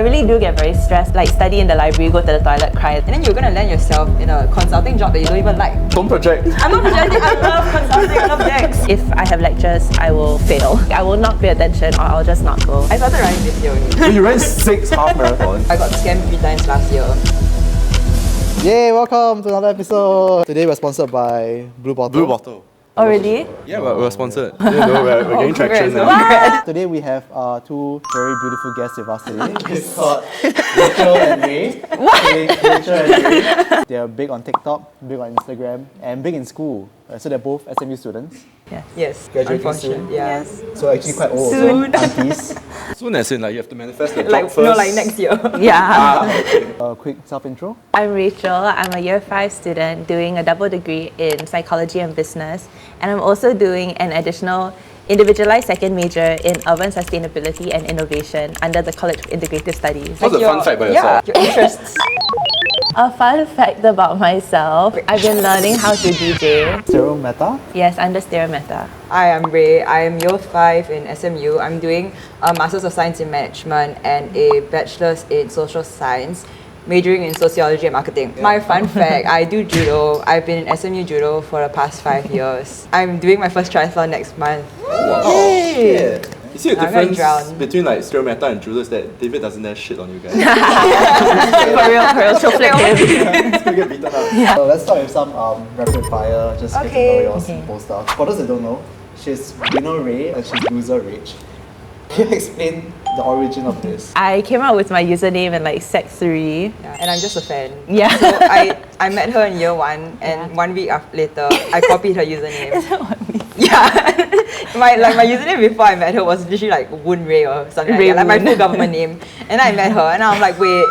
really do get very stressed, like study in the library, go to the toilet, cry. And then you're gonna land yourself in a consulting job that you don't even like. Don't project. I'm not projecting, I love consulting, I love decks. If I have lectures, I will fail. I will not pay attention or I'll just not go. I started running this year only. So you ran 6 half marathons. I got scammed 3 times last year. Yay, welcome to another episode. Today we're sponsored by Blue Bottle. Blue Bottle. Oh really? Yeah, we're sponsored. We're getting traction now. What? Today we have 2 very beautiful guests with us today. It's called Rachel and Ray. What? Rachel and Ray. They're big on TikTok, big on Instagram, and big in school. So they're both SMU students. Yes, Graduating unfortunately. soon? Yes. So actually quite old. Soon. Aunties. Soon as in like you have to manifest the job Like, first. no, like next year. Yeah. A quick self-intro. I'm Rachel. I'm a year 5 student doing a double degree in psychology and business. And I'm also doing an additional individualized second major in urban sustainability and innovation under the College of Integrative Studies. What's a fun fact about yourself? Your interests. A fun fact about myself, I've been learning how to DJ. Stereo Meta. Yes, under Stereo Meta. I am Ray. I am year 5 in SMU. I'm doing a Masters of Science in Management and a Bachelor's in Social Science, majoring in Sociology and Marketing. My fun fact, I do judo. I've been in SMU Judo for the past 5 years. I'm doing my first triathlon next month. Wow. Yay! You see the I'm gonna difference drown. between like Stereo Meta and Judo is that David doesn't dare shit on you guys. For real, she'll flip him. It's gonna get beaten up. So let's start with some rapid fire, just get to know your Okay. simple stuff. For those that don't know, she's Winner Ray and she's Loser Rach. Can you explain the origin of this? I came out with my username in like Sec 3. Yeah, and I'm just a fan. Yeah. So I met her in year 1 and 1 week later, I copied her username. Yeah. my username before I met her was literally like Woon Ray or something like that, like my full government name. And I met her and I was like, wait,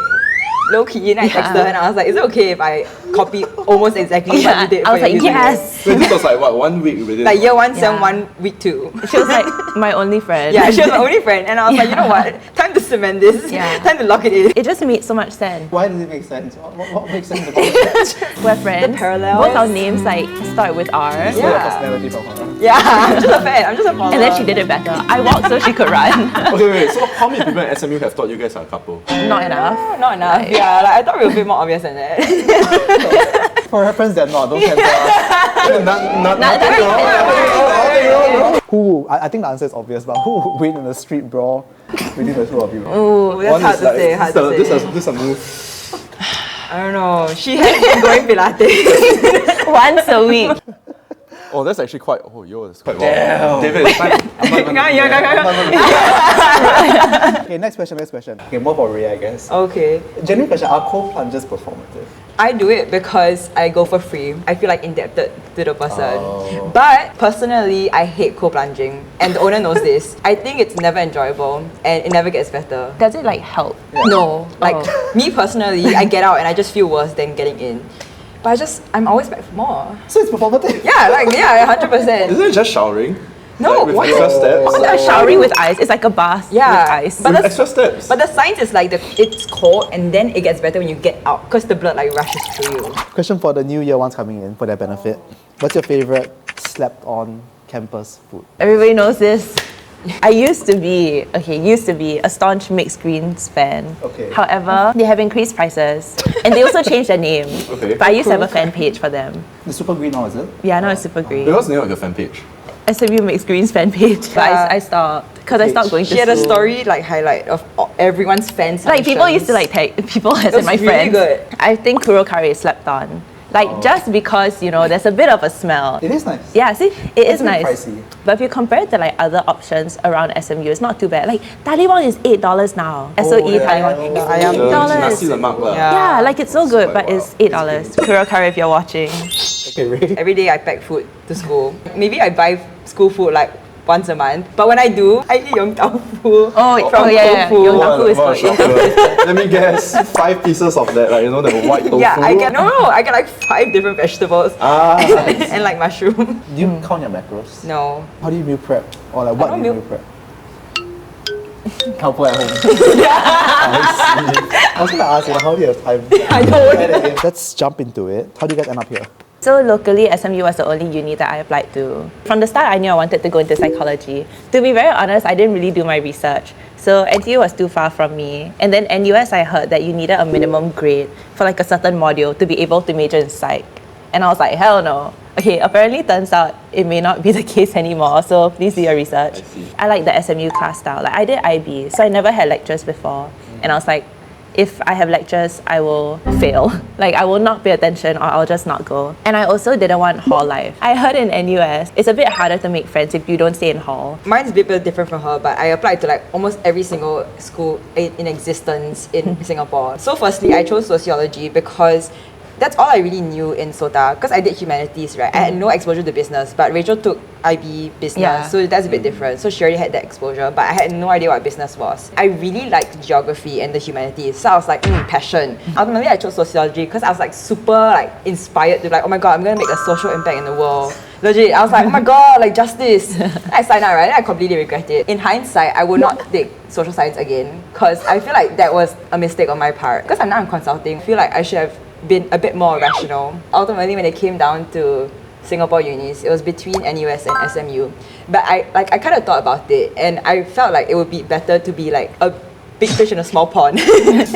low key, and I texted her and I was like, is it okay if I copy almost exactly what you did I was for your like, username? yes. Wait, this was like what, 1 week within? Like year 1, sem Yeah. 1, week 2. She was like my only friend. Yeah, she was my only friend and I was like, you know what, time to cement this, Yeah. time to lock it in. It just made so much sense. Why does it make sense? What makes sense about it? We're friends. parallels. Both our names like start with R. So your Yeah. personality from her. Yeah, I'm just a fan, I'm just a follower. And then she did it better. I walked so she could run. Okay, wait, so how many people in SMU have thought you guys are a couple? Not enough. Not enough, Like- yeah, like I thought we were a bit more obvious than that. For reference, they're not. Don't cancel us. Nothing. Who? I think the answer is obvious, but who would win in a street brawl between the two of you? Ooh, that's hard to say, hard to This say. is a move. I don't know, she has been going Pilates. Once a week. Oh, that's actually quite. Oh, yours is quite well. David, it's fine. I'm not even. Okay, next question. Okay, more for Ray, I guess. Okay. Genuine question, are cold plunges performative? I do it because I go for free. I feel like indebted to the person. Oh. But personally, I hate co-plunging. And the owner knows this. I think it's never enjoyable and it never gets better. Does it like help? No. Like, Oh. me personally, I get out and I just feel worse than getting in. But I'm always back for more. So it's performative? Yeah, 100%. Isn't it just showering? No, like with what? extra steps? Oh, showering with ice. It's like a bath Yeah, with ice. but With that's- extra steps. But the science is like it's cold and then it gets better when you get out because the blood like rushes through you. Question for the new year ones coming in for their benefit. What's your favorite slept on campus food? Everybody knows this. I used to be a staunch mixed greens fan. Okay. However, they have increased prices. And they also changed their name. Okay. But I used to have a fan page for them. The super green now, is it? Yeah, now it's super green. What's the name of your fan page? SMU Mixed Greens fan page. But I stopped because I stopped going to She had a school. story like highlight of everyone's fans. Like people used to like tag people as It in was my really friends. good. I think kuro curry is slept on. Like just because there's a bit of a smell. It is nice. Yeah, see, it is a bit nice. pricey. But if you compare it to like other options around SMU, it's not too bad. Like Taliwang is $8 now. SOE yeah. Taliwang. The ayam. Nasi $8. lemak lah. Yeah. Yeah, like it's so good, quite but it's $8. Kuro curry if you're watching. Okay, Ray. Every day I pack food to school. Maybe I buy school food like once a month. But when I do, I eat Yong Tau Fu. Oh, yeah. Tofu. Yong Tau Fu is good. Yong Tau Fu is good. Let me guess, 5 pieces of that, like, the white tofu. Yeah, I get like 5 different vegetables and like mushroom. Do you count your macros? No. How do you meal prep? Or like what don't do you meal- meal prep? Can't put at home. I was gonna ask you, how do you have time? I know. Let's jump into it. How do you guys end up here? So locally, SMU was the only uni that I applied to. From the start, I knew I wanted to go into psychology. To be very honest, I didn't really do my research. So NTU was too far from me. And then NUS, I heard that you needed a minimum grade for like a certain module to be able to major in psych. And I was like, hell no. Okay, apparently turns out it may not be the case anymore, so please do your research. I like the SMU class style. Like I did IB, so I never had lectures before. And I was like, if I have lectures, I will fail. Like I will not pay attention or I'll just not go. And I also didn't want hall life. I heard in NUS, it's a bit harder to make friends if you don't stay in hall. Mine's a bit different from her, but I applied to like almost every single school in existence in Singapore. So firstly, I chose sociology because that's all I really knew in SOTA, because I did humanities, right? I had no exposure to business, but Rachel took IB business, so that's a bit different. So she already had that exposure, but I had no idea what business was. I really liked geography and the humanities, so I was like, passion. Ultimately, I chose sociology because I was like super like inspired to like, oh my god, I'm gonna make a social impact in the world. Legit, I was like, oh my god, like justice. I signed up, right? And I completely regret it. In hindsight, I would not take social science again because I feel like that was a mistake on my part. Because I'm now in consulting, I feel like I should have been a bit more rational. Ultimately, when it came down to Singapore unis, it was between NUS and SMU. But I kind of thought about it, and I felt like it would be better to be like a big fish in a small pond.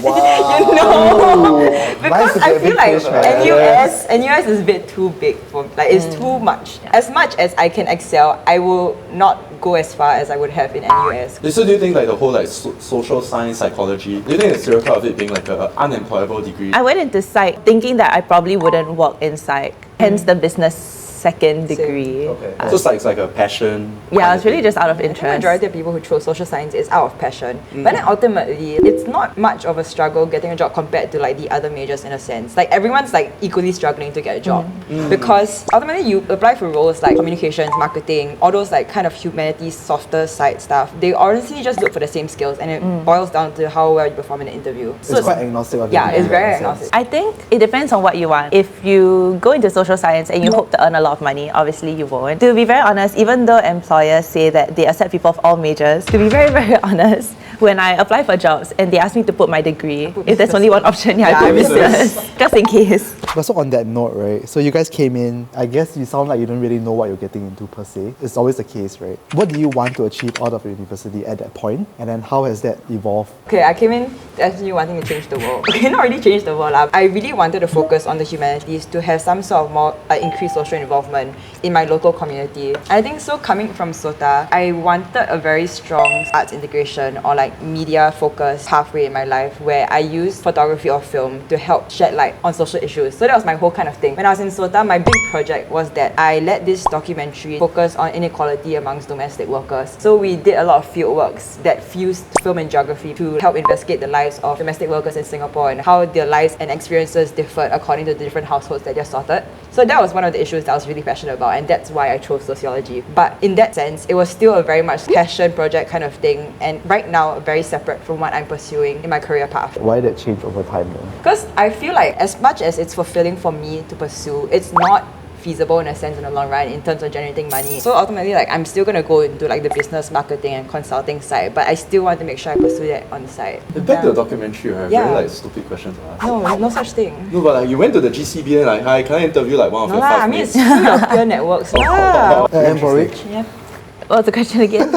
Wow. You know? Because I feel like NUS, NUS is a bit too big for like it's too much. As much as I can excel, I will not go as far as I would have in NUS. So do you think like the whole like social science psychology, do you think the stereotype of it being like an unemployable degree? I went into psych thinking that I probably wouldn't work in psych, hence the business second degree. Okay. So psych's like a passion. Yeah, it's really just out of The interest. majority of people who chose social science is out of passion. But then ultimately, it's not much of a struggle getting a job compared to like the other majors in a sense. Like everyone's like equally struggling to get a job. Because ultimately you apply for roles like communications, marketing, all those like kind of humanities, softer side stuff. They honestly just look for the same skills and it boils down to how well you perform in the interview. So it's quite agnostic of yeah, it, it's very in a sense. agnostic. I think it depends on what you want. If you go into social science and you hope to earn a lot of money, obviously you won't. To be very honest, even though employers say that they accept people of all majors, to be very, very honest, when I apply for jobs and they ask me to put my degree, if there's only one option, I put business, just in case. But so on that note, right, so you guys came in, I guess you sound like you don't really know what you're getting into per se. It's always the case, right? What do you want to achieve out of university at that point? And then how has that evolved? Okay, I came in actually wanting to change the world. Okay, not really change the world. I really wanted to focus on the humanities to have some sort of more increased social involvement in my local community. I think so coming from SOTA, I wanted a very strong arts integration or like media focused pathway in my life where I used photography or film to help shed light on social issues. So that was my whole kind of thing. When I was in SOTA, my big project was that I led this documentary focused on inequality amongst domestic workers. So we did a lot of field works that fused film and geography to help investigate the lives of domestic workers in Singapore and how their lives and experiences differed according to the different households that they're sorted. So that was one of the issues that I was really passionate about, and that's why I chose sociology. But in that sense, it was still a very much passion project kind of thing, and right now very separate from what I'm pursuing in my career path. Why did that change over time though? Because I feel like as much as it's fulfilling for me to pursue, it's not feasible in a sense in the long run in terms of generating money. So ultimately, like I'm still gonna go into like the business, marketing and consulting side, but I still want to make sure I pursue that on the side. Back to the documentary, right? Yeah. Very like stupid questions to ask. No such thing. No, but like you went to the GCB and like, hi, can I interview like one of No your lah, five I mean mates? it's through your peer networks lah. And for which? Yeah. What was the question again?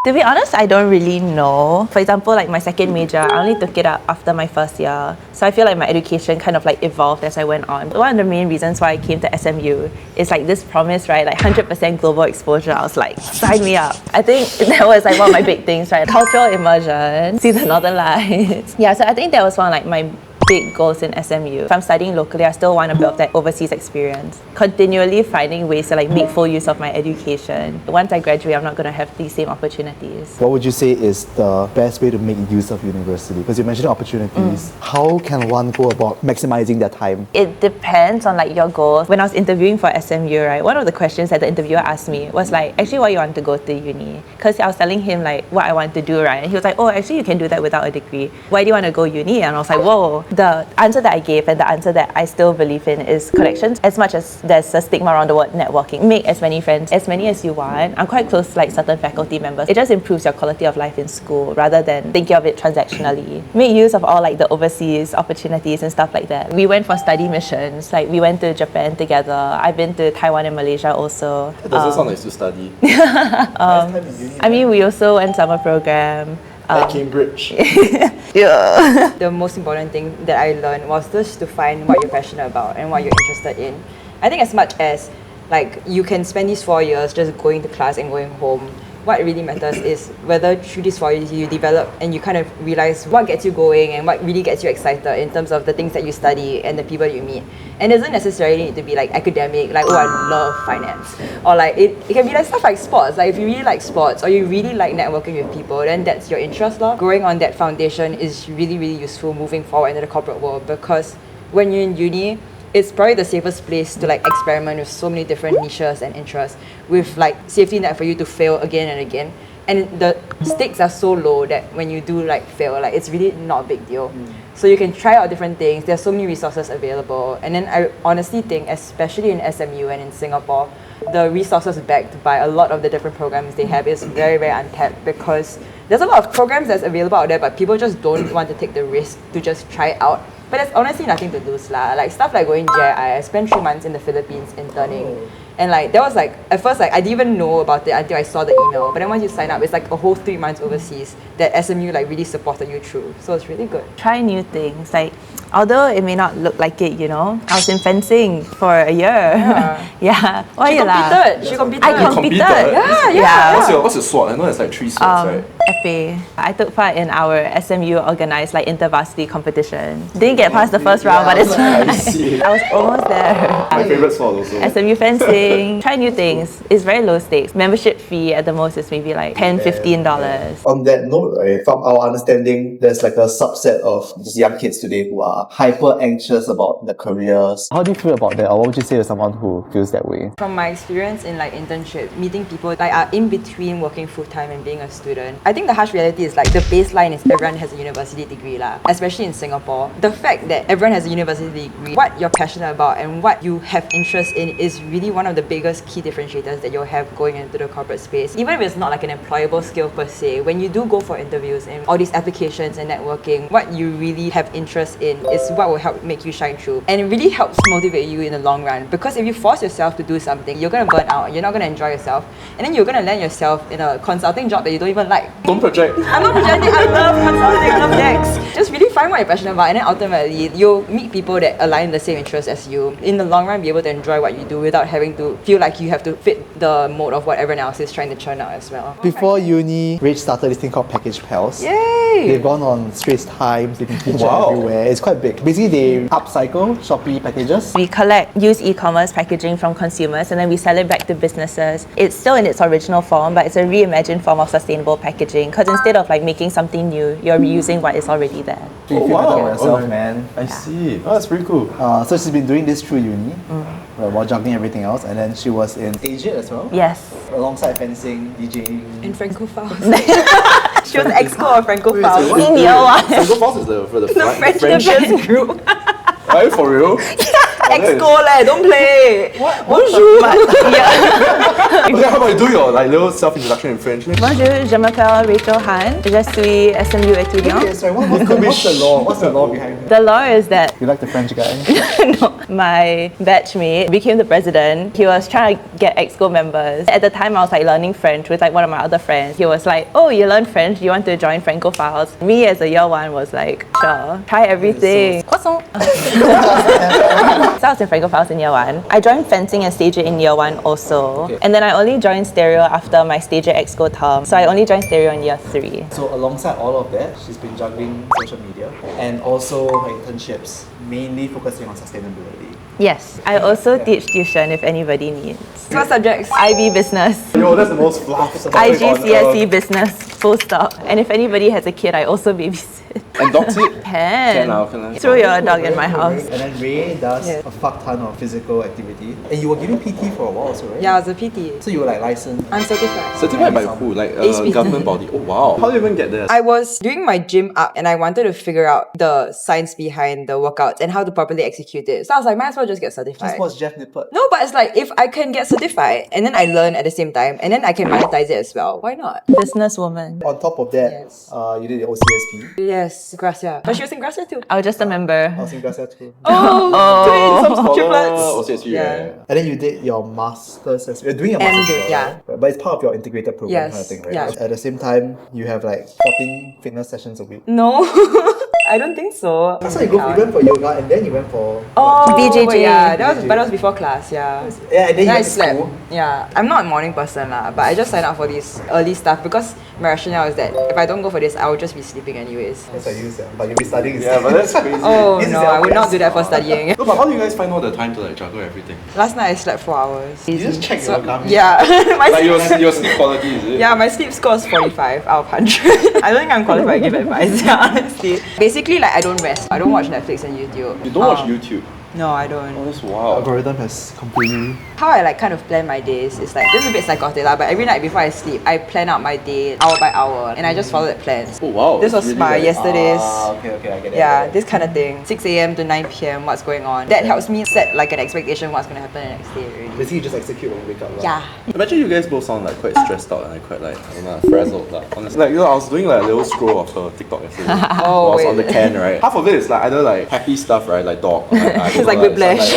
To be honest, I don't really know. For example, like my second major, I only took it up after my first year. So I feel like my education kind of like evolved as I went on. One of the main reasons why I came to SMU is like this promise, right? Like 100% global exposure. I was like, sign me up. I think that was like one of my big things, right? Cultural immersion, see the Northern Lights. Yeah, so I think that was one of like my big goals in SMU. If I'm studying locally, I still want to build that overseas experience. Continually finding ways to like make full use of my education. Once I graduate, I'm not going to have these same opportunities. What would you say is the best way to make use of university? Because you mentioned opportunities. How can one go about maximizing their time? It depends on like your goals. When I was interviewing for SMU, right, one of the questions that the interviewer asked me was like, actually why you want to go to uni? Because I was telling him like what I want to do, right? And he was like, oh, actually you can do that without a degree. Why do you want to go uni? And I was like, whoa. the answer that I gave and the answer that I still believe in is connections. As much as there's a stigma around the word networking, make as many friends, as many as you want. I'm quite close to like certain faculty members. It just improves your quality of life in school rather than thinking of it transactionally. Make use of all like the overseas opportunities and stuff like that. We went for study missions, like we went to Japan together. I've been to Taiwan and Malaysia also. It doesn't sound like to study. I mean, we also went summer program. At Cambridge. Yeah. The most important thing that I learned was just to find what you're passionate about and what you're interested in. I think as much as like you can spend these 4 years just going to class and going home, what really matters is whether through these 4 years you develop and you kind of realize what gets you going and what really gets you excited in terms of the things that you study and the people you meet. And it doesn't necessarily need to be like academic, like, oh, I love finance. Or like, it can be like stuff like sports. Like if you really like sports or you really like networking with people, then that's your interest. Growing on that foundation is really, really useful moving forward into the corporate world, because when you're in uni, it's probably the safest place to like experiment with so many different niches and interests with like safety net for you to fail again and again. And the stakes are so low that when you do like fail, like it's really not a big deal. So you can try out different things. There's so many resources available. And then I honestly think, especially in SMU and in Singapore, the resources backed by a lot of the different programs they have is very, very untapped, because there's a lot of programs that's available out there, but people just don't want to take the risk to just try it out. But there's honestly nothing to lose lah. Like stuff like going JI, I spent 3 months in the Philippines interning. And like that was like, at first like I didn't even know about it until I saw the email. But then once you sign up, it's like a whole 3 months overseas that SMU like really supported you through. So it's really good. Try new things. Like, although it may not look like it, you know, I was in fencing for a year. Yeah. Why you laugh? She competed. I competed. Yeah. What's your SWOT? I know it's like 3 SWOTs, right? FA. I took part in our SMU organized like inter-varsity competition. Didn't get past the first round, but it's fine. I see. I was almost there. My favorite SWOT also. SMU fencing. Try new things. It's very low stakes. Membership fee at the most is maybe like $10-15. On that note, right, from our understanding, there's like a subset of these young kids today who are hyper anxious about their careers. How do you feel about that, or what would you say to someone who feels that way? From my experience in like internship, meeting people like are in between working full-time and being a student, I think the harsh reality is like the baseline is everyone has a university degree lah, especially in Singapore. The fact that everyone has a university degree, what you're passionate about and what you have interest in is really one of the biggest key differentiators that you'll have going into the corporate space. Even if it's not like an employable skill per se, when you do go for interviews and all these applications and networking, what you really have interest in is what will help make you shine through. And it really helps motivate you in the long run, because if you force yourself to do something, you're going to burn out, you're not going to enjoy yourself, and then you're going to land yourself in a consulting job that you don't even like. Don't project. I'm not projecting, I love consulting, I love DEX. Just really find what you're passionate about, and then ultimately you'll meet people that align the same interests as you. In the long run, be able to enjoy what you do without having to feel like you have to fit the mode of what everyone else is trying to churn out as well. Before uni, Rach started this thing called Package Pals. Yay! They've gone on Straits Times, they can feature everywhere. It's quite big. Basically, they upcycle Shopee packages. We collect used e-commerce packaging from consumers and then we sell it back to businesses. It's still in its original form, but it's a reimagined form of sustainable packaging, because instead of like making something new, you're reusing what is already there. So you feel better about yourself, man. I see. Oh, that's pretty cool. So she's been doing this through uni, while juggling everything else, and then she was in Asia as well. Yes. Alongside fencing, DJing. In Francophiles. She was the exco of Francophiles. In year one. Franco Falls is for the French French. Division group. Are you for real? Exco leh, don't play. Bonjour. Okay, how about you do your like little self-introduction in French? Bonjour, je m'appelle Rachel Han. Je suis SMU étudiant. Okay, sorry, what's the law? What's the law behind it? The law is that You like the French guy? no, my batchmate became the president. He was trying to get EXCO members. At the time, I was like learning French with like one of my other friends. He was like, "Oh, you learn French? You want to join Francophiles?" Me as a year one was like, "Sure, try everything." Croissant. So I was in Francophiles in year one. I joined fencing and stage it in year one also. Okay. And then I only joined stereo after my stage it EXCO term. So I only joined stereo in year 3. So alongside all of that, she's been juggling social media and also her internships, mainly focusing on sustainability. Yes, I also teach tuition if anybody needs. What subjects? IB business. Yo, that's the most fluff. IG CSE business, full stop. And if anybody has a kid, I also babysit. And dog sit? Can. Can I? Throw your dog in my house. And then Ray does Yes. a fuck ton of physical activity. And you were giving PT for a while also, right? Yeah, I was a PT. So you were like licensed? I'm certified. Certified by who? Like a HPC. government body? Oh wow. How do you even get there? I was doing my gym up and I wanted to figure out the science behind the workouts and how to properly execute it. So I was like, might as well just get certified. Just watch Jeff Nippert. No, but it's like, if I can get certified and then I learn at the same time and then I can monetize it as well, why not? Businesswoman. On top of that, Yes. you did the OCSP. Yes, Gracia. But she was in Gracia too. I was just a member. I was in Gracia too. Oh, triplets. OCSU, Yeah. yeah. And then you did your master's as you're doing a master's as well, yeah. right? But it's part of your integrated program Yes, kind of thing, right? yeah. At the same time, you have like 14 fitness sessions a week. No, I don't think so. So you went for yoga and then you went for Oh, BJJ. yeah, but that was before class, yeah. yeah, and then you I went to slept. school. Yeah, I'm not a morning person lah, but I just signed up for this early stuff because my rationale is that if I don't go for this, I will just be sleeping anyways. That's what you said, but you'll be studying Yeah, instead. but that's crazy. Oh This is no, your I would not best. do that for studying. No, but how do you guys find all the time to like juggle everything? Last night I slept 4 hours. You just check your Garmin. Yeah, my Like sleep, your sleep quality, is it? yeah, my sleep score is 45 out of 100. I don't think I'm qualified to give advice, yeah, honestly. Basically, like I don't rest. I don't watch Netflix and YouTube. You don't watch YouTube. No, I don't. Oh, that's wild. Algorithm has completely. How I like kind of plan my days is like, this is a bit psychotic lah, but every night before I sleep, I plan out my day hour by hour and I just follow that plans. Oh wow. This that's was really my like- yesterday's. Okay, I get it. Yeah, this kind of thing. 6 a.m. to 9 p.m. What's going on? That helps me set like an expectation what's going to happen the next day already. Basically, you just execute when you wake up. Right? Yeah. Imagine you guys both sound like quite stressed out and like quite like I don't know, frazzled like. Honestly, like I was doing like a little scroll of her TikTok yesterday. Oh, I was on the wait. can, right? Half of it is like either like happy stuff, right? Like dog. It's like whiplash.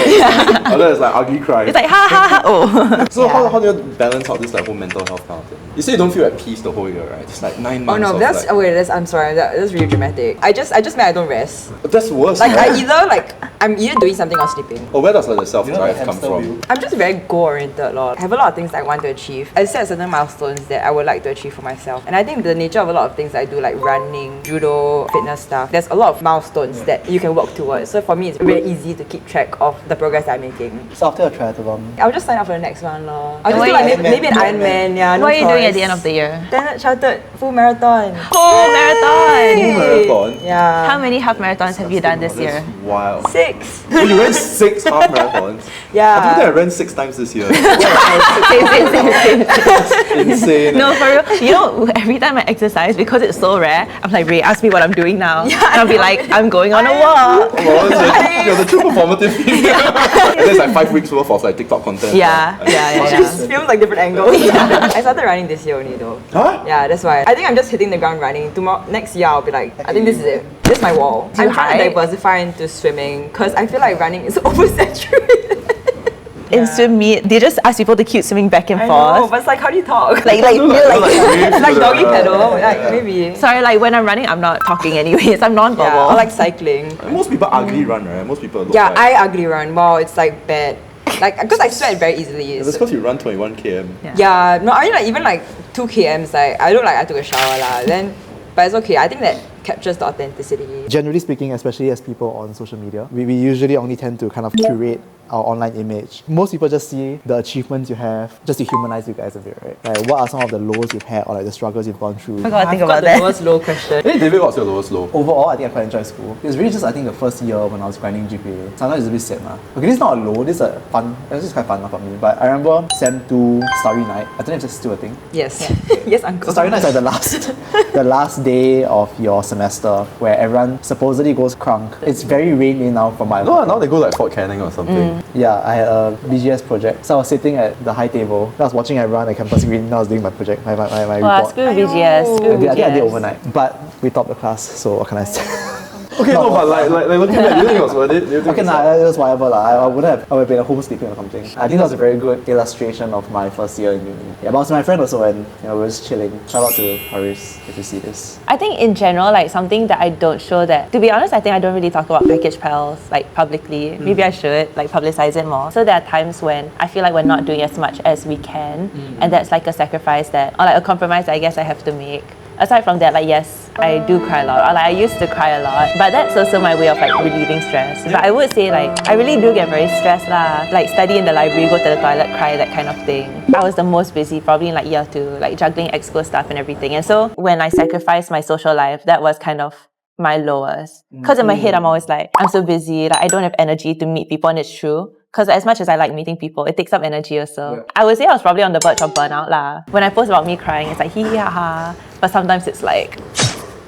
Other is like ugly cry. It's like ha ha ha. Oh. So how do you balance out this like whole mental health kind of thing? You say you don't feel at peace the whole year, right? It's like 9 Oh months. no, of, that's like, oh wait, I'm sorry, that's really dramatic. I just meant I don't rest. But that's worse. Like right? I'm either doing something or sleeping. Oh, where does like the self You know drive the come hamster from? wheel? I'm just very goal oriented, lor. I have a lot of things I want to achieve. I set certain milestones that I would like to achieve for myself. And I think the nature of a lot of things I do, like running, judo, fitness stuff, there's a lot of milestones that you can work towards. So for me, it's very easy to keep track of the progress I'm making. So after a triathlon, I'll just sign up for the next one, lor. I'll just what do are like you- maybe an Ironman, yeah. No What are you doing at the choice. end of the year? Standard Chartered full marathon. Full marathon. Full marathon? Yeah. How many half marathons have you done this year? That's wild. 6. So you ran 6 half marathons? Yeah. I think I ran 6 times this year. Same. Insane. No, for real. You know, every time I exercise, because it's so rare, I'm like, Ray, ask me what I'm doing now. And I'll be like, I'm going on a walk. Well, it's like, the true performative thing. And there's like 5 weeks worth of like TikTok content. Yeah. Just feels like different angles. I started running this year only though. Huh? Yeah, that's why. I think I'm just hitting the ground running. Tomorrow, next year, I'll be like, I think this is it. This is my wall. Do you I'm trying to hike? diversify into swimming because I feel like running is oversaturated. In swim meet, they just ask people to keep swimming back and I know, forth. but it's like, how do you talk? Like, Like doggy pedal, like maybe. sorry, like when I'm running, I'm not talking anyways. I'm non-verbal. Yeah, or like cycling. Most people ugly run, right? Most people look Yeah, like... I ugly run. Wow, it's like bad. Like, because I sweat very easily. That's because you run 21 km. Yeah, no, I mean like even like 2 kms, like I look like I took a shower lah. Then, but it's okay. I think that captures the authenticity. generally speaking, especially as people on social media, we usually only tend to kind of curate our online image. Most people just see the achievements you have, just to humanize you guys a bit, right? Like, what are some of the lows you've had or like the struggles you've gone through? I gotta think I've got about the that. lowest low question. Hey David, what's your lowest low? Overall, I think I quite enjoyed school. It was really just, I think, the first year when I was grinding GPA. Sometimes it's a bit sad, nah. Okay, this is not a low, this is a fun, this is quite fun for me. But I remember Sem 2 Starry Night. I don't know if it's still a thing. Yes, yes, uncle. So Starry Night is like the last day of your semester where everyone supposedly goes crunk. It's very rainy now from my No, now they go like Fort Canning or something. Yeah, I had a BGS project. So I was sitting at the high table. I was watching everyone at campus green. I was doing my project, my Wow, report. screw BGS. Screw I think I did BGS. overnight. But we topped the class, so what can I say? Okay, no, but like looking at it, do you think it was worth it? Do you think Okay, it's nah, it was whatever lah. I would have been at home sleeping or something. I think that was a very good illustration of my first year in uni. Yeah, but I was with my friend also and we were just chilling. Shout out to Haris if you see this. I think in general, like something that I don't show that, to be honest, I think I don't really talk about package pals like publicly. Maybe I should like publicize it more. So there are times when I feel like we're not doing as much as we can, and that's like a sacrifice that, or like a compromise I guess I have to make. Aside from that, like yes, I do cry a lot, or like I used to cry a lot, but that's also my way of like relieving stress. But I would say like I really do get very stressed lah. Like study in the library, go to the toilet, cry, that kind of thing. I was the most busy probably in like year 2, like juggling exco stuff and everything. And so when I sacrificed my social life, that was kind of my lowest. Because in my head, I'm always like, I'm so busy, like I don't have energy to meet people, and it's true. Because as much as I like meeting people, it takes up energy also. Yeah. I would say I was probably on the verge of burnout lah. When I post about me crying, it's like hee hee ha ha. But sometimes it's like,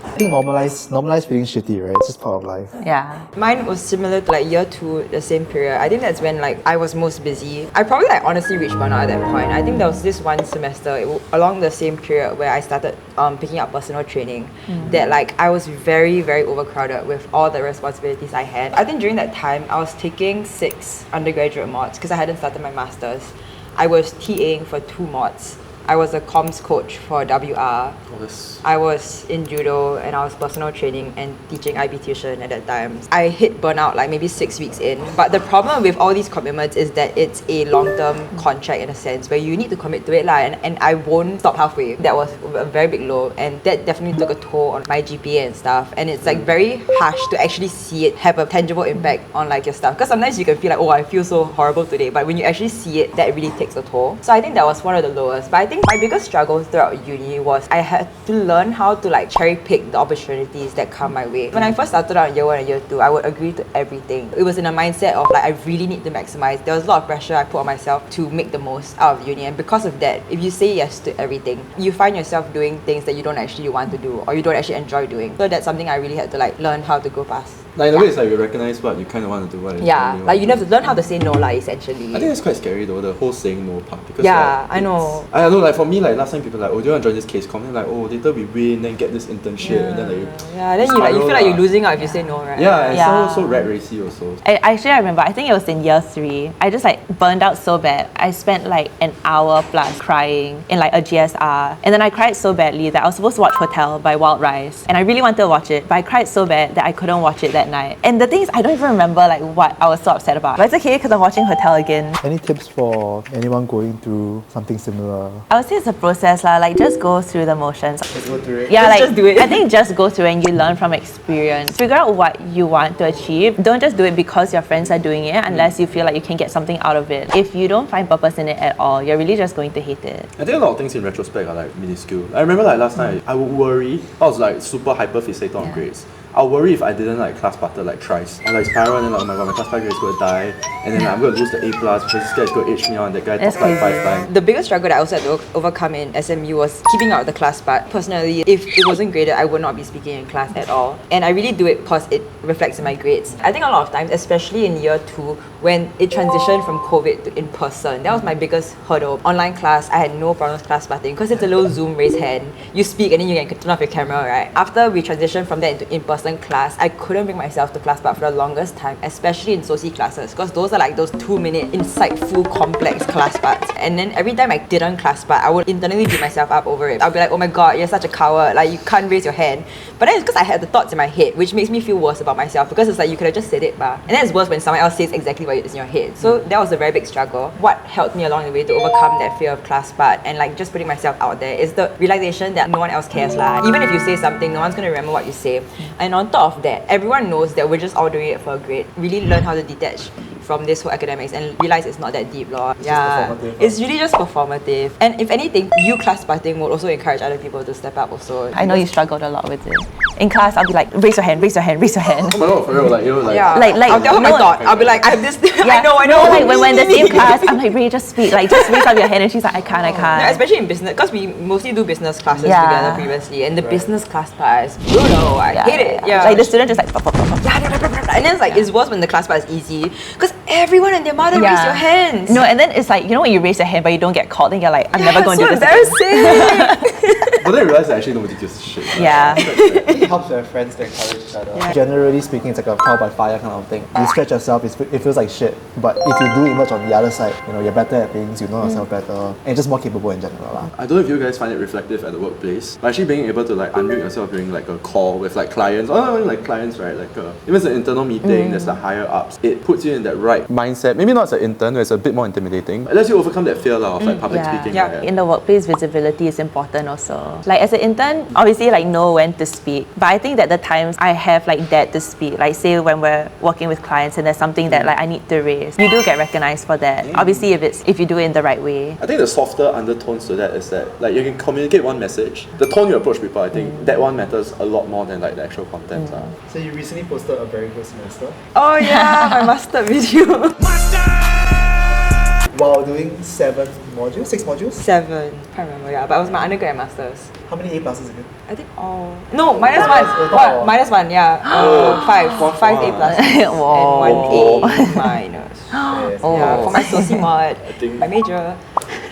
I think normalize feeling shitty, right? It's just part of life. yeah. Mine was similar to like year 2, the same period. I think that's when like I was most busy. I probably like honestly reached burnout at that point. I think there was this one semester along the same period where I started picking up personal training that like I was very, very overcrowded with all the responsibilities I had. I think during that time I was taking 6 undergraduate mods because I hadn't started my masters. I was TAing for 2 mods. I was a comms coach for WR. I was in judo and I was personal training and teaching IB tuition at that time. I hit burnout like maybe 6 weeks in. But the problem with all these commitments is that it's a long-term contract in a sense where you need to commit to it and I won't stop halfway. That was a very big low and that definitely took a toll on my GPA and stuff. And it's like very harsh to actually see it have a tangible impact on like your stuff. Because sometimes you can feel like, oh, I feel so horrible today. But when you actually see it, that really takes a toll. So I think that was one of the lowest. But I think my biggest struggle throughout uni was I had to learn how to like cherry pick the opportunities that come my way. When I first started out in year 1 and year 2, I would agree to everything. It was in a mindset of like I really need to maximize. There was a lot of pressure I put on myself to make the most out of uni, and because of that, if you say yes to everything, you find yourself doing things that you don't actually want to do or you don't actually enjoy doing. So that's something I really had to like learn how to go past. Like in a way, it's like you recognize what you kind of want to do. What Like you have to learn how to say no, like essentially. I think it's quite scary though, the whole saying no part. Because yeah, I know. I know, like for me, like last time people like, oh, do you want to join this case com? Then like, oh, later we win, then get this internship, and then like then you feel like you're losing out if you say no, right? Yeah, it's so rat racy also. I remember, I think it was in year 3. I just like burned out so bad. I spent like an hour plus crying in like a GSR. And then I cried so badly that I was supposed to watch Hotel by Wild Rice. And I really wanted to watch it, but I cried so bad that I couldn't watch it that night. And the thing is, I don't even remember like what I was so upset about. But it's okay because I'm watching Hotel again. Any tips for anyone going through something similar? I would say it's a process lah. Like just go through the motions. Just go through it. Yeah, like just do it. I think just go through and you learn from experience. Figure out what you want to achieve. Don't just do it because your friends are doing it unless you feel like you can get something out of it. If you don't find purpose in it at all, you're really just going to hate it. I think a lot of things in retrospect are like minuscule. I remember like last time I would worry. I was like super hyper fixated on grades. I'll worry if I didn't like class butter like thrice. I like spiral and then like, oh my god, my class grade is going to die, and then I'm going to lose the A plus because this guy is going to H me on, that guy That's topped like 5 crazy. times. The biggest struggle that I also had to overcome in SMU was keeping out the class part. Personally, if it wasn't graded, I would not be speaking in class at all. And I really do it because it reflects in my grades. I think a lot of times, especially in year 2, when it transitioned from COVID to in person, that was my biggest hurdle. Online class, I had no problems class parting because it's a little Zoom raise hand. You speak and then you can turn off your camera, right? After we transitioned from that into in-person class, I couldn't bring myself to class part for the longest time, especially in soci classes, because those are like those 2-minute insightful complex class parts. And then every time I didn't class part, I would internally beat myself up over it. I'll be like, oh my god, you're such a coward, like you can't raise your hand. But then it's because I had the thoughts in my head, which makes me feel worse about myself, because it's like you could have just said it, bah. And then it's worse when someone else says exactly what is in your head. So that was a very big struggle. What helped me along the way to overcome that fear of class part and like just putting myself out there is the realization that no one else cares lah. Even if you say something, no one's gonna remember what you say. And on top of that, everyone knows that we're just all doing it for a grade. Really learn how to detach from this whole academics and realize it's not that deep lor. It's really just performative. And if anything, you class parting would also encourage other people to step up also. I know you struggled a lot with it. In class, I'll be like, raise your hand, raise your hand, raise your hand. Oh my god, for real, like, you know, like... Yeah. Like I'll tell her my no, thought. I'll be like, I have this... Yeah. I know. No, like when we're in the same class, I'm like, Ray, just speak. Like, just raise up your hand. And she's like, I can't. Yeah, especially in business, because we mostly do business classes together previously, and the business class part is brutal. I hate it. Yeah. Like the student just like, and then it's like, it's worse when the class part is easy, because everyone and their mother raise your hands. No, and then it's like, you know when you raise your hand but you don't get called, then you're like, I'm never going to do this again. But then I realised that actually nobody gives a shit. Right? Yeah. It helps to have friends to encourage each other. Yeah. Generally speaking, it's like a trial by fire kind of thing. You stretch yourself, it feels like shit. But if you do emerge on the other side, you know, you're better at things, you know yourself better, and just more capable in general lah. I don't know if you guys find it reflective at the workplace, but actually being able to like unmute yourself during like a call with like clients, or not only like clients, right? Like even it's an internal meeting, there's like higher ups. It puts you in that right mindset. Maybe not as an intern, where it's a bit more intimidating. It lets you overcome that fear of like public speaking. Yeah. Right? In the workplace, visibility is important also. well. Like as an intern, obviously like know when to speak, but I think that the times I have like dared to speak, like say when we're working with clients and there's something that like I need to raise, you do get recognized for that. Obviously if you do it in the right way. I think the softer undertones to that is that like you can communicate one message. The tone you approach people, I think that one matters a lot more than like the actual content. So you recently posted a very good semester Oh yeah, my master video. while doing 6 modules. 7. Can't remember, yeah. But it was my undergrad and masters. How many A pluses again? I think all. No, minus one. What? Minus one, yeah. 5. 5 A plus. Wow. And 1 A minus. Yes. Yeah, for my soci mod, my major.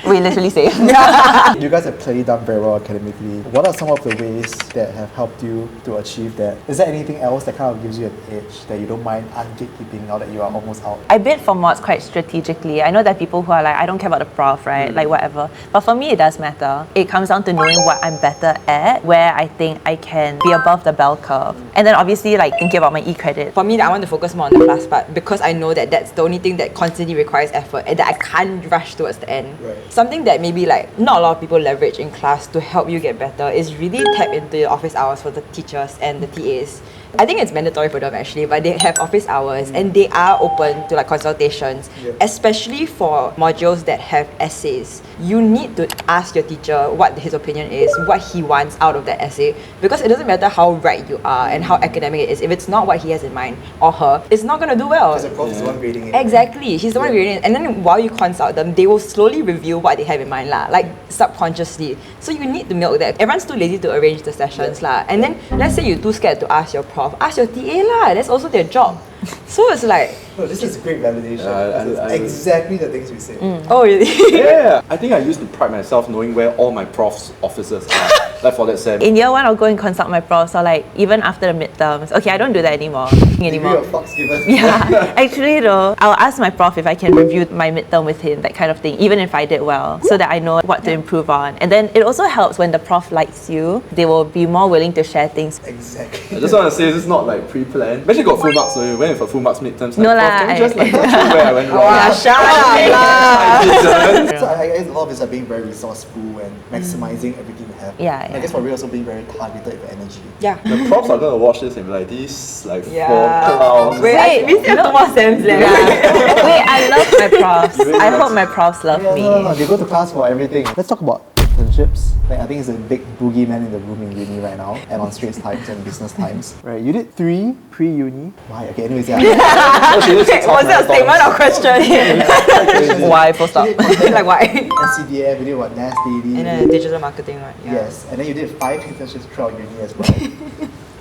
We literally say. You guys have clearly done very well academically. What are some of the ways that have helped you to achieve that? Is there anything else that kind of gives you an edge that you don't mind ungatekeeping now that you are almost out? I bid for mods quite strategically. I know that people who are like, I don't care about the prof, right? Like whatever. But for me, it does matter. It comes down to knowing what I'm better at, where I think I can be above the bell curve. And then obviously like thinking about my e-credit. For me, I want to focus more on the class part because I know that that's the only thing that constantly requires effort and that I can't rush towards the end. Right. Something that maybe like not a lot of people leverage in class to help you get better is really tap into your office hours for the teachers and the TAs. I think it's mandatory for them actually, but they have office hours and they are open to like consultations, especially for modules that have essays. You need to ask your teacher what his opinion is, what he wants out of that essay, because it doesn't matter how right you are and how academic it is. If it's not what he has in mind or her, it's not going to do well. Because the prof is the one grading it. Exactly, he's the one grading it. And then while you consult them, they will slowly review what they have in mind, like subconsciously. So you need to milk that. Everyone's too lazy to arrange the sessions. And then let's say you're too scared to ask your prof, ask your TA. That's also their job. So it's like... No, this is great validation. Exactly the things we say. Oh really? Yeah, I think I used to pride myself knowing where all my profs' offices are. Like for that sem. In year 1, I'll go and consult my profs, or like even after the midterms. Okay, I don't do that anymore. Degree of fucks given. Yeah, actually though, I'll ask my prof if I can review my midterm with him, that kind of thing, even if I did well, so that I know what to improve on. And then it also helps when the prof likes you, they will be more willing to share things. Exactly. I just want to say this is not like pre-planned. Actually got full marks, so we went for full marks midterms. No Like, lah, can you just like not sure where I went wrong? Wow, shut up lah! So I guess a lot of this are being very resourceful and maximizing everything you have. Yeah, And I guess for real also being very targeted with energy. Yeah. The profs are gonna watch this and be like, these like 4 Yeah. clowns. Wait, we still have 2 more sems left. Wait, I love my profs. I hope my profs love me. No, they go to class for everything. Let's talk about internships. Like, I think it's a big boogeyman in the room in uni right now and on Straits Times and Business Times. Right, you did 3 pre-uni. Why? Okay, anyways, yeah. Was that a statement or question? Why? Full stop. Like why? NCDF, you did what? NAS Daily. And then digital marketing, right? Yeah. Yes, and then you did 5 internships throughout uni as well.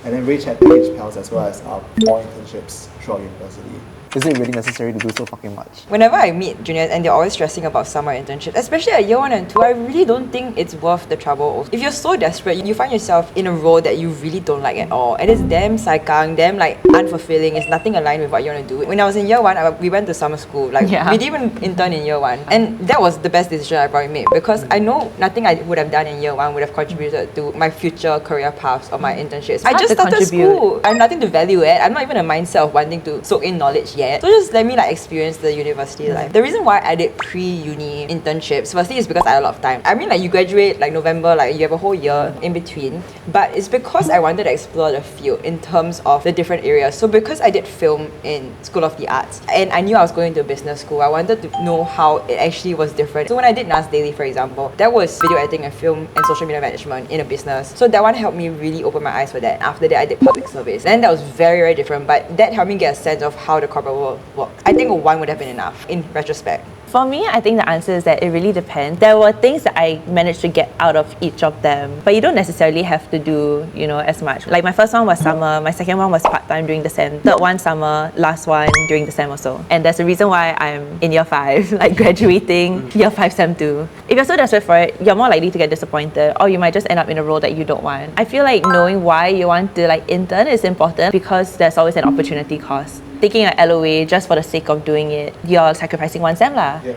And then Rach had PH Pals as well as 4 internships throughout university. Is it really necessary to do so fucking much? Whenever I meet juniors and they're always stressing about summer internships, especially at year 1 and 2, I really don't think it's worth the trouble. If you're so desperate, you find yourself in a role that you really don't like at all, and it's damn saikang, damn like unfulfilling, it's nothing aligned with what you want to do. When I was in year 1, we went to summer school, we didn't even intern in year 1, and that was the best decision I probably made, because I know nothing I would have done in year 1 would have contributed to my future career paths or my internships. I just started school. I have nothing to value it. I'm not even a mindset of wanting to soak in knowledge yet. So just let me experience the university life. The reason why I did pre-uni internships, firstly, is because I had a lot of time. I mean, you graduate November, you have a whole year in between. But it's because I wanted to explore the field in terms of the different areas. So because I did film in School of the Arts and I knew I was going to a business school, I wanted to know how it actually was different. So when I did NAS Daily, for example, that was video editing and film and social media management in a business. So that one helped me really open my eyes for that. After that, I did public service. Then that was very, very different, but that helped me get a sense of how the corporate world works. I think 1 would have been enough in retrospect. For me, I think the answer is that it really depends. There were things that I managed to get out of each of them, but you don't necessarily have to do, as much. Like my first one was summer, my second one was part-time during the sem, third one summer, last one during the sem also. And there's a reason why I'm in year 5, graduating year 5 sem 2. If you're so desperate for it, you're more likely to get disappointed, or you might just end up in a role that you don't want. I feel like knowing why you want to intern is important, because there's always an opportunity cost. Taking an LOA just for the sake of doing it, you're sacrificing 1 sem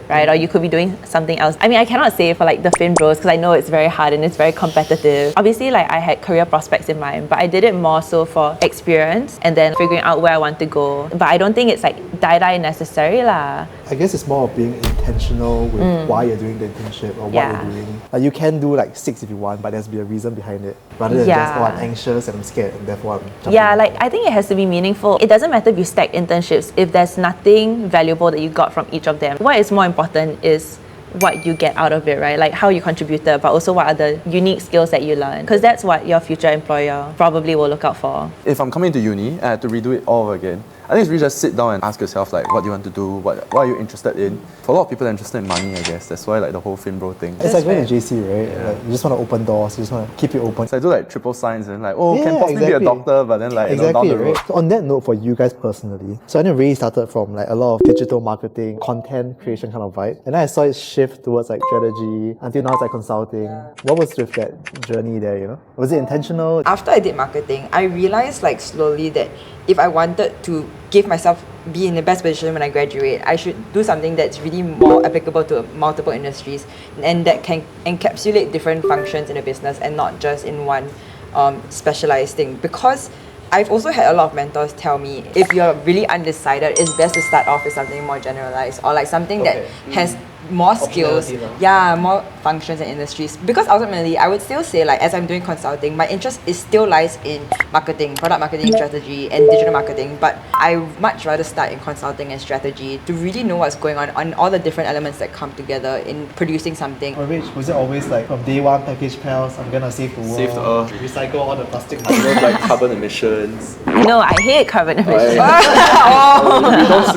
right? Or you could be doing something else. I mean, I cannot say for the film bros, because I know it's very hard and it's very competitive. Obviously, I had career prospects in mind, but I did it more so for experience and then figuring out where I want to go. But I don't think it's die necessary lah. I guess it's more of being intentional intentional with why you're doing the internship or what Yeah. you're doing. Like you can do like 6 if you want, but there has to be a reason behind it, rather than just, oh, I'm anxious and I'm scared and therefore I'm jumping Yeah, in. like I think it has to be meaningful. It doesn't matter if you stack internships if there's nothing valuable that you got from each of them. What is more important is what you get out of it, right? Like how you contributed, but also what are the unique skills that you learn. Because that's what your future employer probably will look out for. If I'm coming to uni and I had to redo it all over again, I think it's really just sit down and ask yourself like, what do you want to do? What are you interested in? For a lot of people, they're interested in money, I guess. That's why like the whole fin bro thing. It's like going to JC, right? Like, you just want to open doors, you just want to keep it open. So I do like triple science and like, oh, Yeah, can possibly be a exactly. doctor, but then like, you know, down Exactly, the road. right? So on that note, for you guys personally, so I know really started from like a lot of digital marketing, content creation kind of vibe, and then I saw it shift towards like strategy until now it's like consulting. What was with that journey there? You know, was it intentional? After I did marketing, I realized like slowly that if I wanted to give myself be in the best position when I graduate, I should do something that's really more applicable to multiple industries and that can encapsulate different functions in a business and not just in one specialized thing. Because I've also had a lot of mentors tell me if you're really undecided, it's best to start off with something more generalized or like something that has more skills, more functions and industries. Because ultimately, I would still say like as I'm doing consulting, my interest is still lies in marketing, product marketing, strategy, and digital marketing. But I would much rather start in consulting and strategy to really know what's going on all the different elements that come together in producing something. Or Rich, was it always like from day one package pals, I'm gonna save the world, Save the earth. recycle all the plastic I love like carbon emissions. No, I hate carbon emissions.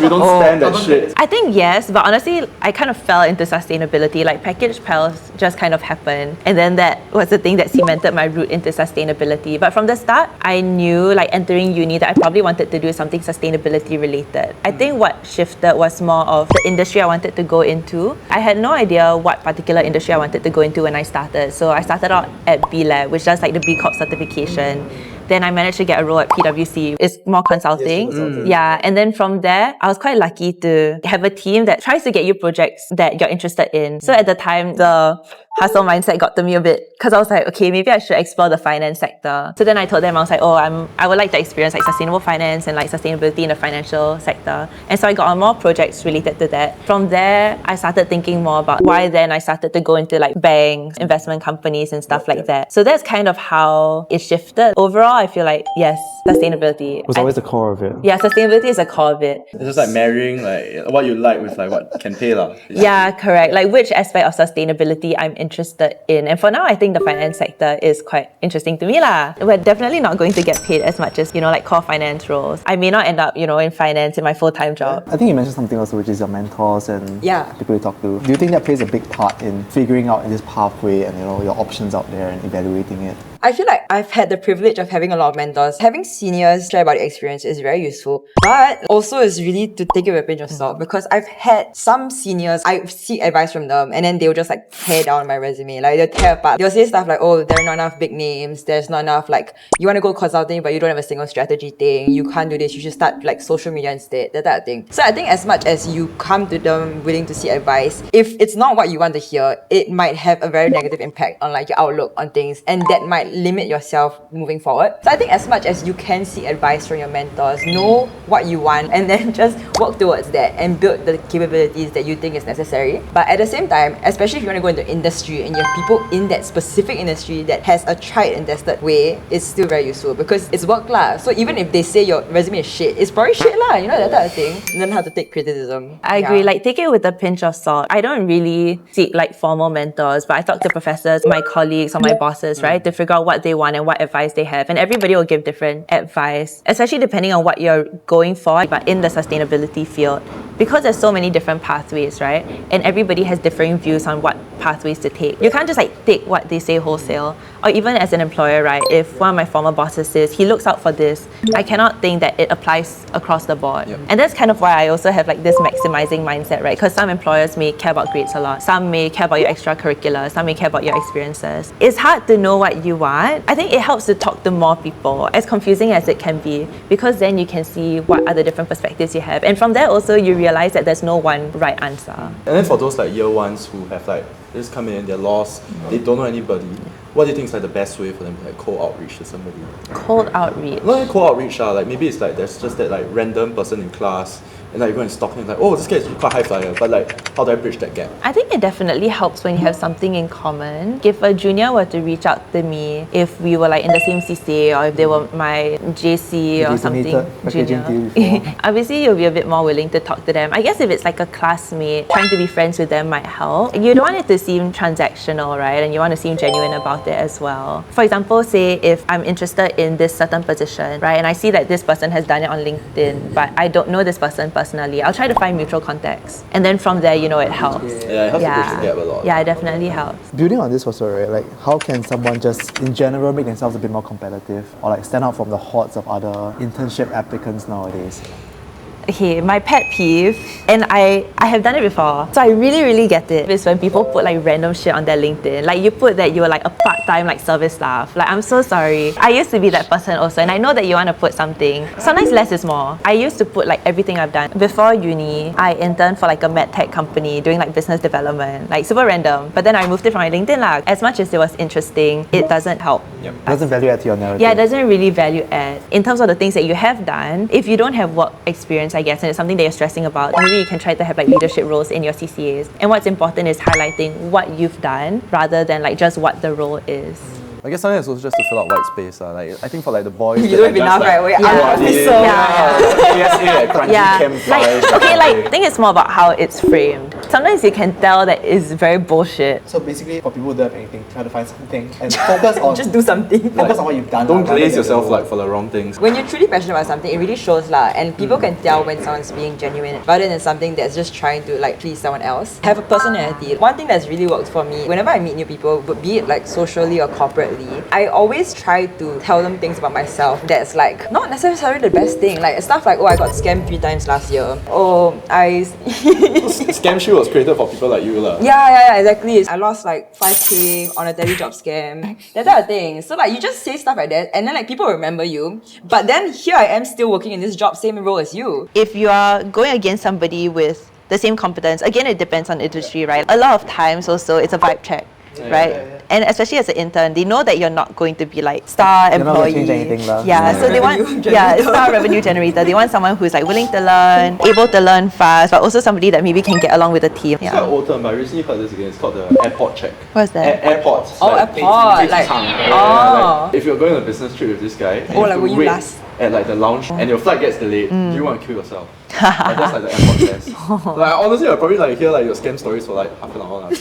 We don't stand that shit. I think yes, but honestly, I kind of fell into sustainability. Like package pals just kind of happened, and then that was the thing that cemented my route into sustainability. But from the start, I knew like entering uni that I probably wanted to do something sustainability related. I think what shifted was more of the industry I wanted to go into. I had no idea what particular industry I wanted to go into when I started. So I started out at B Lab, which does like the B Corp certification. Then I managed to get a role at PwC. It's more consulting. Yeah. And then from there, I was quite lucky to have a team that tries to get you projects that you're interested in. So at the time, the hustle mindset got to me a bit because I was like, okay, maybe I should explore the finance sector. So then I told them, I was like, I would like to experience like sustainable finance and like sustainability in the financial sector. And so I got on more projects related to that. From there, I started thinking more about why then I started to go into like banks, investment companies and stuff like that. So that's kind of how it shifted. Overall, I feel like, yes, sustainability. was always the core of it. Yeah, sustainability is a core of it. It's just like marrying like what you like with like what can pay lah. Yeah, correct. Like which aspect of sustainability I'm interested in. And for now, I think the finance sector is quite interesting to me lah. We're definitely not going to get paid as much as, like core finance roles. I may not end up, in finance in my full-time job. I think you mentioned something also, which is your mentors and people you talk to. Do you think that plays a big part in figuring out this pathway and your options out there and evaluating it? I feel like I've had the privilege of having a lot of mentors. Having seniors share about the experience is very useful, but also is really to take it with a pinch of salt because I've had some seniors, I seek advice from them and then they'll just like tear down my resume. Like they'll tear apart. They'll say stuff like, oh, there are not enough big names. There's not enough like, you want to go consulting but you don't have a single strategy thing. You can't do this. You should start like social media instead. That type of thing. So I think as much as you come to them willing to seek advice, if it's not what you want to hear, it might have a very negative impact on like your outlook on things and that might limit yourself moving forward. So I think as much as you can seek advice from your mentors, know what you want and then just work towards that and build the capabilities that you think is necessary. But at the same time, especially if you want to go into industry and you have people in that specific industry that has a tried and tested way, it's still very useful because it's work lah. So even if they say your resume is shit, it's probably shit lah, that type of thing. Learn how to take criticism. I agree, like take it with a pinch of salt. I don't really seek like formal mentors, but I talk to professors, my colleagues or my bosses, right, to figure out what they want and what advice they have. And everybody will give different advice, especially depending on what you're going for, but in the sustainability field. Because there's so many different pathways, right? And everybody has differing views on what pathways to take. You can't just like take what they say wholesale. Or even as an employer, right? If one of my former bosses says he looks out for this, I cannot think that it applies across the board. Yep. And that's kind of why I also have like this maximizing mindset, right? Because some employers may care about grades a lot. Some may care about your extracurriculars. Some may care about your experiences. It's hard to know what you want. I think it helps to talk to more people, as confusing as it can be, because then you can see what are the different perspectives you have. And from there also you realize that there's no one right answer. And then for those like year ones who have like just come in, they're lost, they don't know anybody. What do you think is like the best way for them to like cold outreach to somebody? Cold outreach. Not like cold outreach, like maybe it's like there's just that like random person in class and like you go and stalk him, like, oh, this guy is quite high flyer, but like, how do I bridge that gap? I think it definitely helps when you have something in common. If a junior were to reach out to me, if we were like in the same CCA or if they were my JC or something, junior, obviously you'll be a bit more willing to talk to them. I guess if it's like a classmate, trying to be friends with them might help. You don't want it to seem transactional, right? And you want to seem genuine about it as well. For example, say if I'm interested in this certain position, right, and I see that this person has done it on LinkedIn, but I don't know this person personally, I'll try to find mutual contacts. And then from there, it helps. Yeah, it helps to bridge the gap a lot. Yeah, it definitely helps. Building on this also, right, like how can someone just in general make themselves a bit more competitive or like stand out from the hordes of other internship applicants nowadays? Okay, my pet peeve, and I have done it before, so I really get it, is when people put like random shit on their LinkedIn. Like you put that you were like a part-time like service staff. Like I'm so sorry. I used to be that person also, and I know that you want to put something. Sometimes less is more. I used to put like everything I've done. Before uni, I interned for like a medtech company doing like business development, like super random. But then I removed it from my LinkedIn lah. As much as it was interesting, it doesn't help. Yep. It doesn't value add to your narrative. Yeah, it doesn't really value add. In terms of the things that you have done, if you don't have work experience, I guess, and it's something that you're stressing about, maybe you can try to have like leadership roles in your CCAs. And what's important is highlighting what you've done rather than like just what the role is. I guess sometimes it's also just to fill out white space. Like I think for like the boys, You don't have enough, right? Wait, PSA, crunchy Chem 5. Like, okay, like I think it's more about how it's framed. Sometimes you can tell that it's very bullshit. So basically, for people who don't have anything, try to find something and focus on just do something. focus on what you've done. Don't rather glaze than yourself your like for the wrong things. When you're truly passionate about something, it really shows lah, and people can tell when someone's being genuine rather than something that's just trying to like please someone else. Have a personality. One thing that's really worked for me, whenever I meet new people, be it like socially or corporately, I always try to tell them things about myself that's like not necessarily the best thing. Like stuff like, oh, I got scammed 3 times last year. Oh, Scam Shoe was created for people like you lah. Yeah, exactly. I lost like 5k on a telejob scam. That type of thing. So like you just say stuff like that and then like people remember you. But then here I am still working in this job, same role as you. If you are going against somebody with the same competence, again, it depends on the industry, right? A lot of times also, it's a vibe check, right? And especially as an intern, they know that you're not going to be like star You're not employee. gonna change anything lah. Yeah, so they want star revenue generator. They want someone who's like willing to learn, able to learn fast, but also somebody that maybe can get along with the team. It's quite old term, but I recently heard this again. It's called the airport check. What's that? Airport. Oh, airport. Like, if you're going on a business trip with this guy, and Oh, you like have will to you wait last? at like the lounge and your flight gets delayed, do you want to kill yourself? Like, that's like the airport test. Like honestly, I'll probably like hear like your scam stories for like half an hour. Enough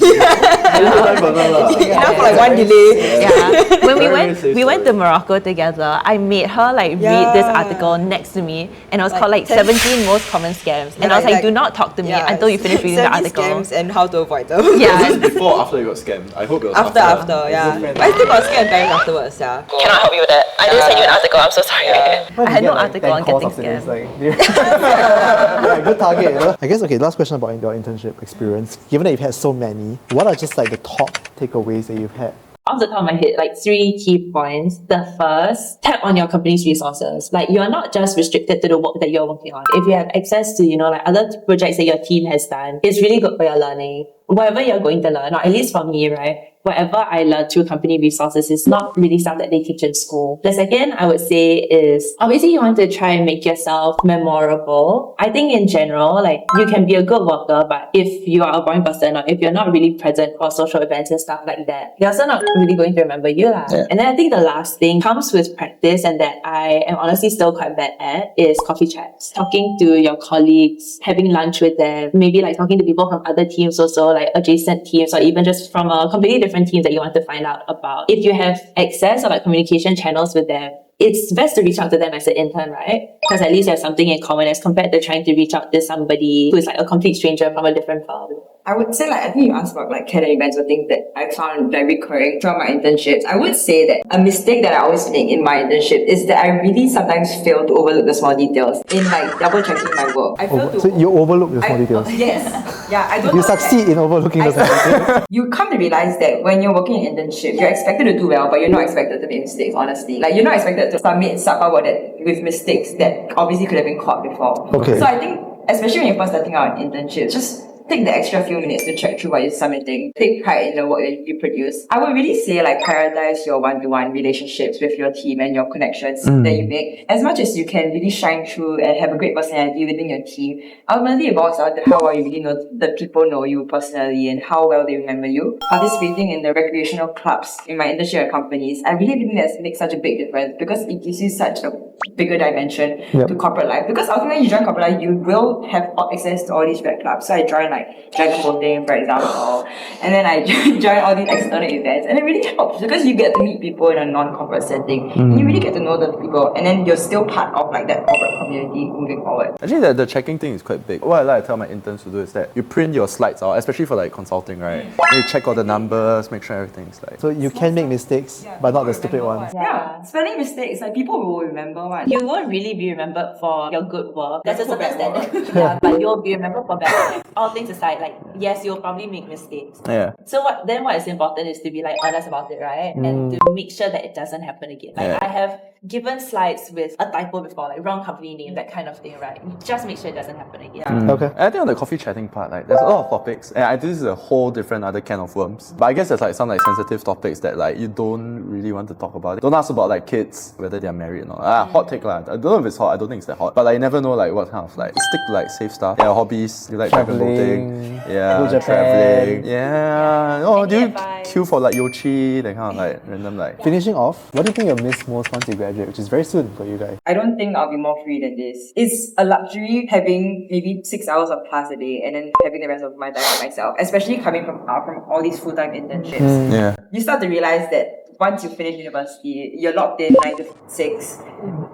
for like one delay. Yeah. When Very we went to Morocco together, I made her like read this article next to me, and it was called like 17 most common scams. And I was like, do not talk to me until you finish reading the article. Scams and how to avoid them. Yeah. Is this before or after you got scammed? I hope it was After, yeah. But I still got scammed parents afterwards, yeah. Cannot help you with that. I didn't send you an article. I'm so sorry. I had no article on getting scammed. Yeah, good target, you know? I guess, okay, last question about your internship experience. Given that you've had so many, what are just like the top takeaways that you've had? Off the top of my head, like 3 key points. The first, tap on your company's resources. Like you're not just restricted to the work that you're working on. If you have access to, like other projects that your team has done, it's really good for your learning. Whatever you're going to learn, or at least for me, right? Whatever I learned through company resources is not really stuff that they teach in school. The second I would say is, obviously you want to try and make yourself memorable. I think in general, like you can be a good worker, but if you are a boring person or if you're not really present for social events and stuff like that, they're also not really going to remember you lah. Yeah. And then I think the last thing comes with practice and that I am honestly still quite bad at is coffee chats. Talking to your colleagues, having lunch with them, maybe like talking to people from other teams also, like adjacent teams or even just from a completely different teams that you want to find out about. If you have access or like communication channels with them, it's best to reach out to them as an intern, right? Because at least you have something in common as compared to trying to reach out to somebody who is like a complete stranger from a different firm. I would say I think you asked about cadet events or things that I found recurring throughout my internships. I would say that a mistake that I always make in my internship is that I really sometimes fail to overlook the small details in double checking my work. I fail to... So you overlook the small details? Yes. Yeah, I don't You succeed in overlooking the small details? You come to realize that when you're working in internship, you're expected to do well, but you're not expected to make mistakes, honestly. You're not expected to submit subpar work with mistakes that obviously could have been caught before. Okay. So I think, especially when you're first starting out in internships, just take the extra few minutes to check through what you're submitting, take pride in the work that you produce. I would really say like prioritize your one-to-one relationships with your team and your connections that you make. As much as you can really shine through and have a great personality within your team, ultimately it boils down to how well you really know the people know you personally and how well they remember you. Participating in the recreational clubs in my internship at companies, I really think that makes such a big difference because it gives you such a bigger dimension to corporate life. Because ultimately you join corporate life, you will have access to all these red clubs. So I joined like dragon boating, for example, and then I joined all these external events, and it really helps because you get to meet people in a non-corporate setting. And you really get to know the people, and then you're still part of like that corporate community moving forward. Actually, the checking thing is quite big. What I like to tell my interns to do is that you print your slides out, especially for like consulting, right? You check all the numbers, make sure everything's like. So you can make mistakes, but not the stupid ones. Yeah, spelling mistakes, like people will remember one. You won't really be remembered for your good work. There's a certain standard. Yeah, but you'll be remembered for bad work. All things aside, like yes, you'll probably make mistakes. Yeah. So what is important is to be like honest about it, right? And to make sure that it doesn't happen again. Like I have given slides with a typo before, like wrong company name, that kind of thing, right? Just make sure it doesn't happen again. Okay. I think on the coffee chatting part, like there's a lot of topics, and I think this is a whole different other can of worms. But I guess there's like some like sensitive topics that like you don't really want to talk about. Don't ask about like kids, whether they're married or not. Hot take lah. I don't know if it's hot. I don't think it's that hot. But like you never know like what kind of like stick to like safe stuff. Yeah, hobbies. You like dragon boating. Yeah, Go Japan. traveling. Yeah. Oh, do you advice? queue for like Yochi? That kind of like random like. Finishing off, what do you think you'll miss most once you graduate, which is very soon for you guys? I don't think I'll be more free than this. It's a luxury having maybe 6 hours of class a day and then having the rest of my time for myself, especially coming from all these full-time internships. Yeah. You start to realize that once you finish university, you're locked in 9 to 6,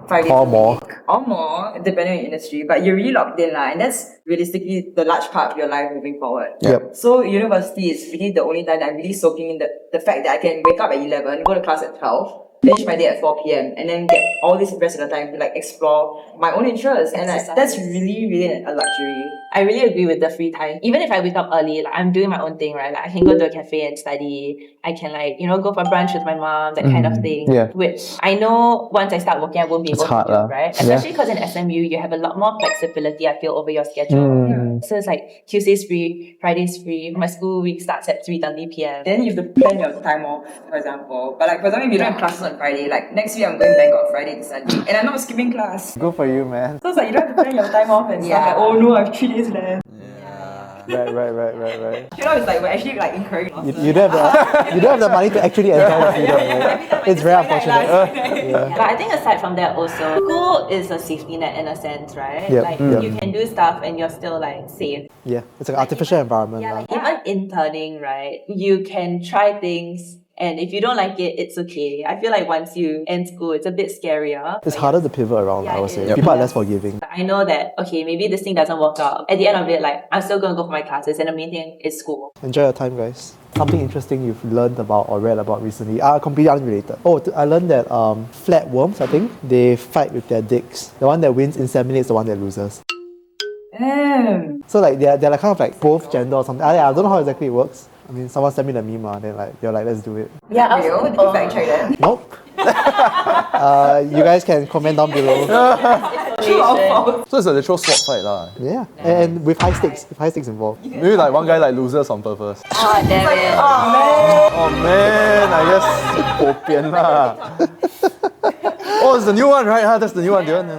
5 days Or a more. week. Or more, depending on your industry. But you're really locked in and that's realistically the large part of your life moving forward. Yep. So university is really the only time that I'm really soaking in the fact that I can wake up at 11, go to class at 12, finish my day at 4 p.m. and then get all this rest of the time to like explore my own interests. And like, that's really, really a luxury. I really agree with the free time. Even if I wake up early, like I'm doing my own thing, right? Like I can go to a cafe and study. I can like, go for brunch with my mom, that kind of thing. Yeah. Which I know once I start working, I won't be able hard, to do, lah. right? Yeah. Especially because in SMU, you have a lot more flexibility, I feel, over your schedule. So it's like Tuesday's free, Friday's free. My school week starts at 3:30 p.m. Then you have to plan your time off, for example. But like, for example, if you don't have classes on Friday, like next week I'm going Bangkok Friday to Sunday, and I'm not skipping class. Good for you, man. So it's like, you don't have to plan your time off and stuff. Yeah. Like, oh no, I have 3 days left. Right. It's like, we're actually like incurring losses. You don't have the money to actually enjoy the freedom, right? It's very unfortunate. But I think aside from that also, school is a safety net in a sense, right? Yep, Like yep. you can do stuff and you're still like safe. Yeah, it's like an artificial environment. Yeah, lah. like even interning, right? You can try things and if you don't like it, it's okay. I feel like once you end school, it's a bit scarier. It's harder to pivot around, Yeah, I would it say. is. People are less forgiving. I know that, okay, maybe this thing doesn't work out. At the end of it, like, I'm still going to go for my classes and the main thing is school. Enjoy your time, guys. Something interesting you've learned about or read about recently. Completely unrelated. I learned that flatworms, I think, they fight with their dicks. The one that wins inseminates the one that loses. So like they're like kind of like both gender or something. I don't know how exactly it works. I mean, someone sent me the meme, then like they're like, let's do it. Yeah, I Real? was, Did you fact check that? Nope. You guys can comment down below. True or false? So it's a literal sword fight lah. Yeah, and with high stakes involved. Maybe like one guy like loses on purpose. oh, damn it. Oh man, I guess bo pian lah. Oh, it's the new one, right? That's the new one. The one.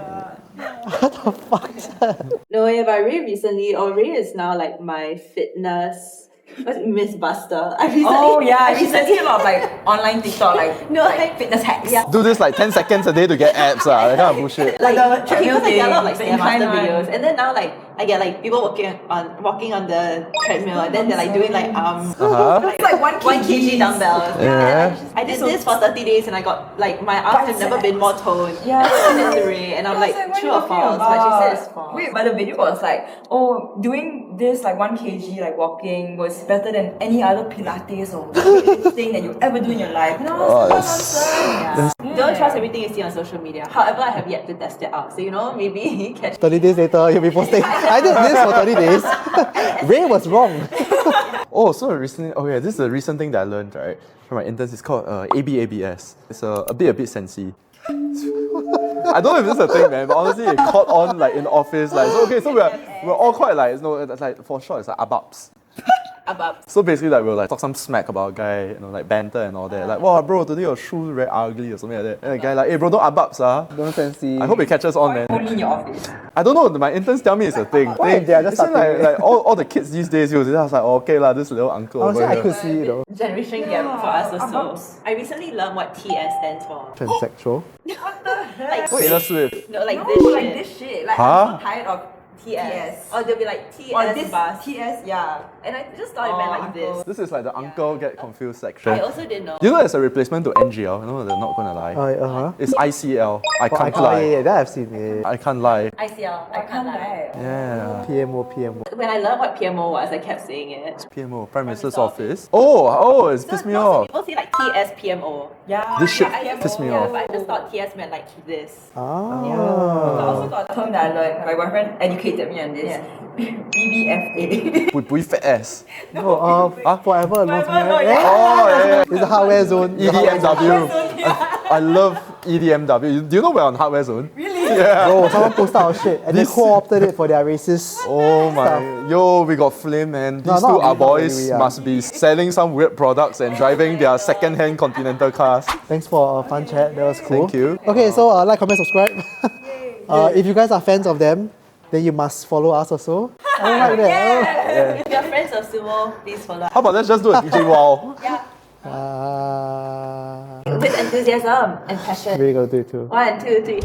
No, yeah, but Ray recently, Ray is now like my fitness. What's Miss Buster? I recently see a lot of like online TikTok like No, like fitness hacks. Yeah. Do this like 10 seconds a day to get abs lah. That kind of bullshit. Like the okay, treadmill because I get a lot of like thing, the Stairmaster incline one. videos, and then now like I get like people walking on the treadmill, and then they're like doing like It's like 1 1 kg dumbbells. Yeah. I did this for 30 days, and I got like my arms have never been more toned. Yeah. Since Ray, and I'm like true or false, but she said it's false. Wait, but the video was like, doing this like 1 kg like walking was better than any other Pilates or thing that you ever do in your life. And I was like, Yeah. Don't trust everything you see on social media. However, I have yet to test it out. So maybe catch. 30 days later, you'll be posting, I did this for 30 days. Ray was wrong. Oh, so recently, this is a recent thing that I learned, right, from my interns. It's called ABABS. It's a bit sensy. I don't know if this is a thing, man, but honestly, it caught on like in the office. Like, so okay, so we're all quite like, no, it's like for short, it's like ababs. So basically, like we'll like talk some smack about a guy, you know, like banter and all that. Like, wow, bro, today your shoes very ugly or something like that. And the guy like, hey, bro, don't ababs, Don't fancy. I hope it catches on, man. Only in your office. I don't know. My interns tell me it's a thing. Why? They are just Isn't starting. like all the kids these days use it. I was like, oh, okay lah, this little uncle Honestly, over I here. could see it though. Generation gap for us also. I recently learned what TS stands for. Transsexual. Like Taylor Swift. no, like No, this like shit. this shit. Like, Huh? I'm so tired of TS. Or they'll be like TS Or this bus. TS, yeah. And I just thought it meant like this. This is like the uncle get confused section. I also didn't know. You know, there's a replacement to NGL. You know, they're not gonna lie. Uh-huh. It's ICL. I can't Oh, lie. yeah, that I've seen it. I can't lie. ICL. I can't lie. Yeah. PMO. When I learned what PMO was, I kept saying it. PMO, Prime Minister's Office. Oh, it's pissed me Lots off. of people say like TS PMO. Yeah. This shit I pissed me yeah, off. but I just thought TS meant like this. I Ah. also got a term that I learned. My boyfriend educated me on this. BBFA. Bui fat ass. No, forever alone. Forever, Yeah. Oh, yeah. It's the hardware zone. The hardware zone. EDMW. I love EDMW. Do you know we're on Hardware Zone? Really? Yeah. Bro, someone posted our shit and This- they co-opted it for their racist. Oh my, stuff. yo, we got flame, man. No, These not two really, are not boys really, yeah. must be selling some weird products and driving their second-hand Continental cars. Thanks for a fun chat. That was cool. Thank you. Okay, so like, comment, subscribe. If you guys are fans of them, then you must follow us also. I don't like that. If you're friends of Sumo, please follow. How about let's just do a DJ wall? Yeah. Oh. With enthusiasm and passion. Really gotta do it too. 1, 2, 3.